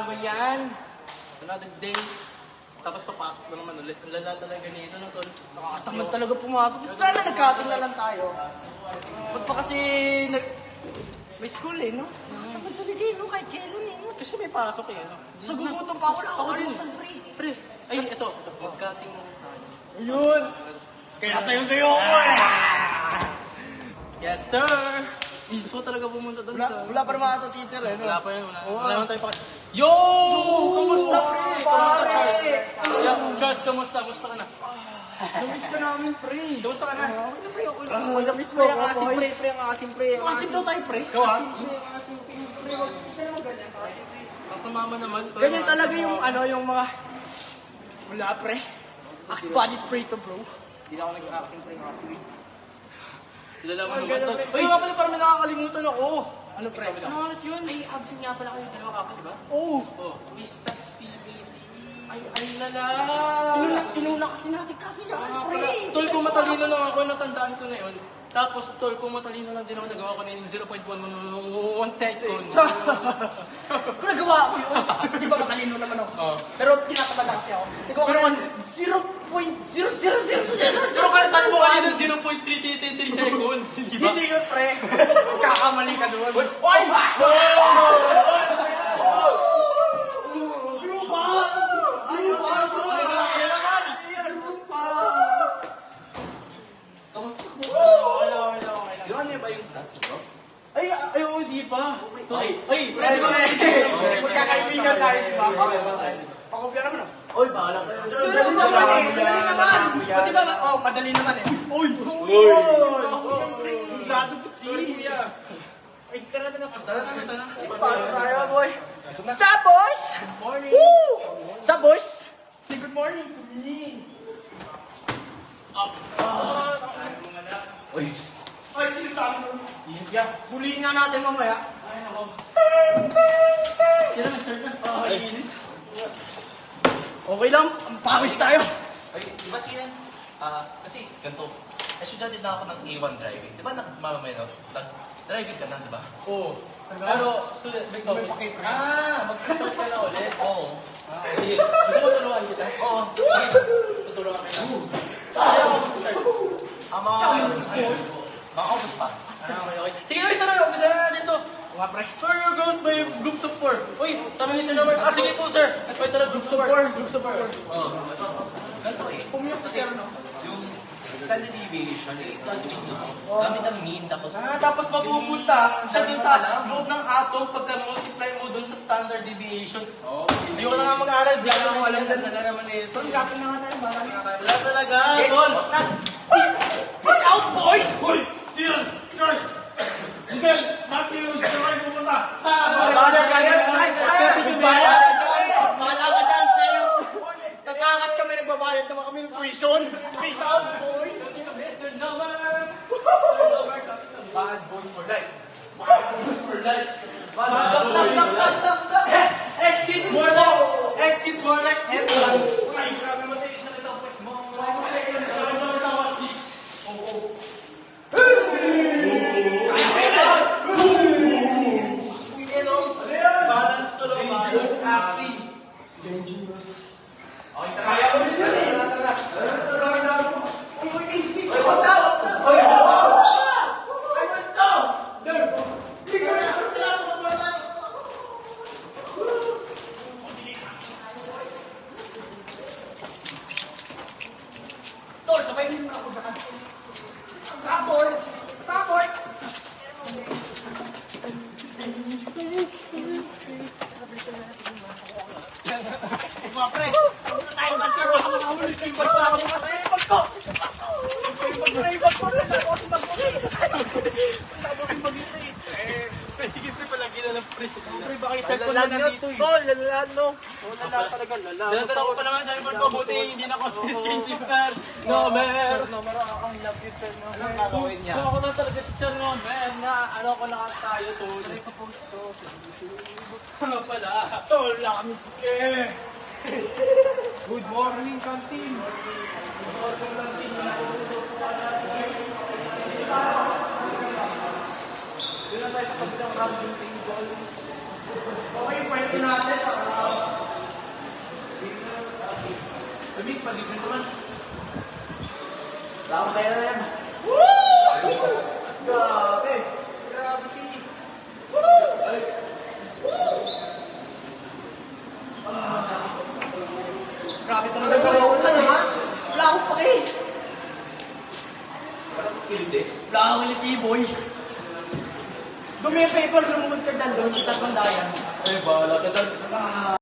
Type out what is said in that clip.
ba yan? Another day. Tapos papasok na naman ulit. Ang lala talaga nito na tol. Nakakatamad talaga pumasok. Sana nagkating na lang tayo. Ba't pa kasi may school eh, no? Nakakatamad talaga eh, no? Kahit kailan eh, no? Kasi may pasok eh. No? Sa gugutom pa ako, nakakalimutan pre. Pre, ay ito. Mag-cutting na lang tayo. Ayun! Kaya sayo-sayo ako eh! Yes sir! Gusto ko talaga pumunta doon sa... Wala pa naman ito teacher eh, no? Wala pa yun. Wala naman tayo pa... Yo! Kamusta pre? Pare! Charles, kamusta? Kamusta ka na? Namiss ka namin, pre. Kamusta ka na? Ano pre? Namiss mo ako, asim pre, pre, ang asim pre. Asim daw tayo, pre. Ikaw ah? Asim pre, asim pre. Pre, wag ka naman ganyan, asim pre. Ang sa mama naman. Ganyan talaga yung ano, yung mga... Wala, pre. Axe body spray to, bro. Hindi na ako nag-acting, pre, asim pre. Kilala mo naman to. Ay, nga pala parang may nakakalimutan ako. Ano, pre? Ano ulit yun? Ay, absent nga pala kayo dalawa kapal, di ba? Oh. Mr. PBT. Ay, lala. Tinula kasi natin kasi yan, pre. Tol, kung matalino lang ako, natandaan ko na yun. Tapos, tol, kung matalino lang din ako, nagawa ko na yung 0.1 seconds. Kung nagawa ko yun, di ba matalino naman ako? Oo. Pero tinatamad lang kasi ako. Nagawa ko naman 0.0000. Pero kaya sabi mo kanina 0.333 seconds, di ba? Hindi yun, pre. Kakamali ka doon. Oy! Yun, ano ba yung stats mo, bro? Ay, oh, di pa. Ay, pwede ba? Magkakaibigan tayo, di ba? Pakopya naman ah. Oy, bahala ka. Madali naman eh. Madali naman. Pati ba? Oh, madali naman eh. Uy! Ay, tara na. Pasok tayo, boy. Sa boss! Good morning. Woo! Sa boss! Say good morning to me. Uy. Ay, sino sa akin? Bulihin nga natin mamaya. Ay, nako. Sino may start na? Ay, init. Okay lang, pawis tayo. Ay, di ba siya? Kasi, ganito. Estudyante na ako ng A1 driving. Di ba mamamaya, no? Driving ka na, di ba? Oo. Pero, student, ikaw. Mag-start ka na ulit. Oo. Okay. Gusto mo turuan kita? Oo. Tutulungan kita. Kaya ako mag-start. Mga office pa. Okay. Sige, wait, tara. Umpisa na natin to. Mga pre. Sir, your girls by groups of 4. Uy, tama niyo sir naman. Sige po, sir. Wait, tara, groups of 4. Groups of 4. Oo. Ganito eh. Pumiyok sa zero, no? Yung standard deviation eh. Gamit ang mean, tapos... Tapos mapupunta siya dun sa loob ng atom pagka multiply mo dun sa standard deviation. Hindi ko na nga mag-aaral. Di ko na alam dyan. Wala naman eh. Tol, gating na nga tayo. Wala talaga. Tol. Peace out, boys! Hoy! Siyan! Charles! Miguel! Matthew! Saan kayo pupunta? Bahala ka dyan, bahala ka dyan, sa'yo. Nagkakas kami, nagbabayad naman kami ng tuition. Peace out, boys! Bad boys for life. Bad boys for life. Exit more like entrance. Ay, grabe matiis na ito. Balance to lang. Balance acting. Dangerous. Okay, kaya mo rin yan. Tol, sabay mo na ako dyan. Tapor! Tapor! Mga pre, ano na tayo mag-care? Baka makahuli kayo ba sa akin? Mas ay bag ko! Bag ko! Tapos bag ko! Tapos bag ko! Sige, pre, palagi na lang, pre. Pre, baka yung cellphone na nandito eh. Tol, lalaan no? Lala talaga, lala. Dala ko pa naman sa cellphone ko, buti hindi na ako skin star. No, man. Numero, ang love you, sir. Anong gagawin niya? Kung ako na talaga si Sir Nomen na ano ko na tayo to. Ay, papost to. Ano pala? Tol, lamig ke. Good morning, canteen. Good morning, canteen. Doon na tayo sa kabilang rambling tables. Okay, pwesto natin. Tama kaya na yan. Grabe. Gravity. Grabe talaga. Nagkakaroon ka naman. Wala akong pake. Wala akong iliti, boy. Dumi yung paper, lumungod ka dyan. Doon kita bandayan. Ay, bahala ka dyan.